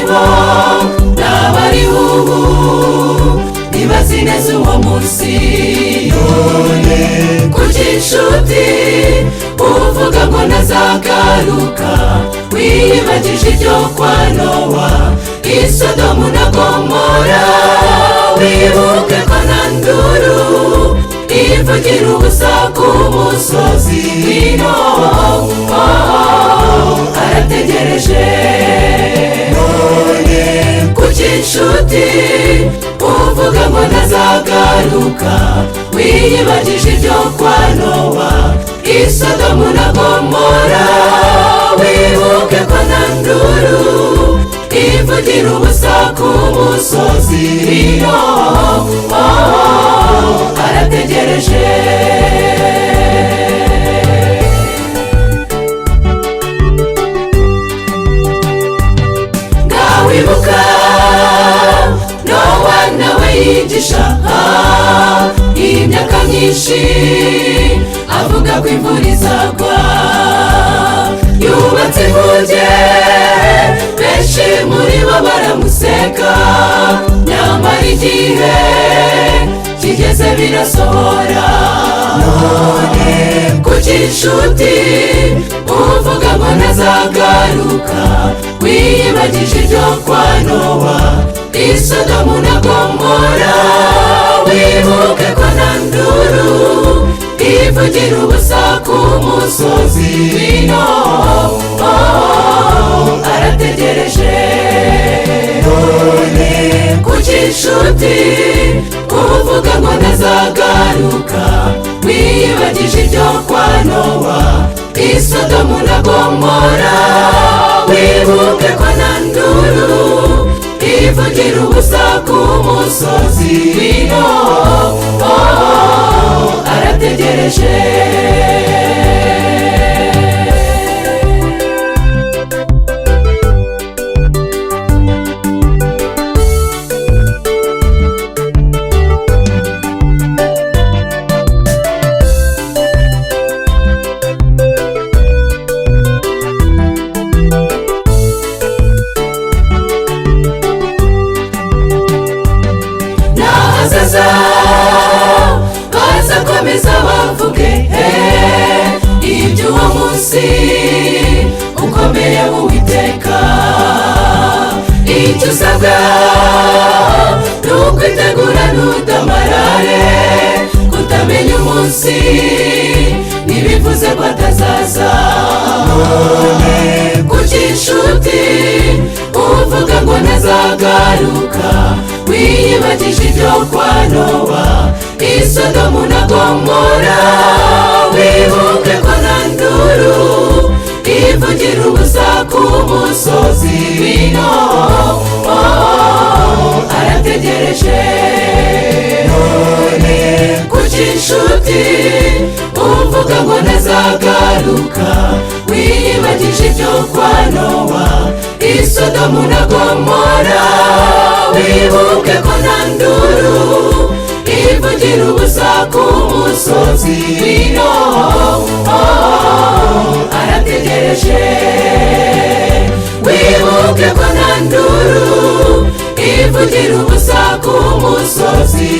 abaribo n'abari ubu ntibazi neza uwo munsi. None kuki inshuti uvuga ngo ntazagaruka wiyibagije ibyo kwa Nowa i Sodomu na Gomora? Wibuke ko nta nduru ivugira ubusa ku musozi w'ino arategereje. None kuki inshuti uvuga ngo ntazagaruka wiyibagije ibyo kwa Nowa i Sodomu na Gomora? Wibuke ko nta nduru ivugira ubusa ku musozi w'ino arategereje. Ngawibuka Nowa nawe yigisha imyaka myinshi avuga ko imvura izagwa. Yubatse inkuge benshi muri bo baramuseka, nyamara igihe kigeze birasohora. None kuki inshuti uvuga ngo ntazagaruka wiyibagije ibyo kwa Nowa i Sodomu na Gomora? Wibuke ko nta nduru ivugira ubusa ku musozi w'ino arategereje. None kuki inshuti uvuga ngo ntazagaruka wiyibagije ibyo kwa Nowa i Sodomu na Gomora? Wibuke ko nta nduru ivugira ubusa ku musozi w'ino arategereje. Bazakomeza bavuge iby'uwo munsi ukomeye w'Uwiteka. Icyo usabwa ni ukwitegura ntudamarare. Kutamenya umunsi ntibivuze ko atazaza. None kuki inshuti uvuga ngo ntazagaruka wiyibagije ibyo kwa Nowa i Sodomu na Gomora? Wibuke ko nta nduru ivugira ubusa ku musozi w'ino arategereje. None kuki inshuti uvuga ngo ntazagaruka wiyibagije ibyo kwa Nowa i Sodomu na Gomora? Wibuke ko nta nduru ivugira ubusa ku musozi w'ino arategereje. Wibuke ko nta nduru ivugira ubusa ku musozi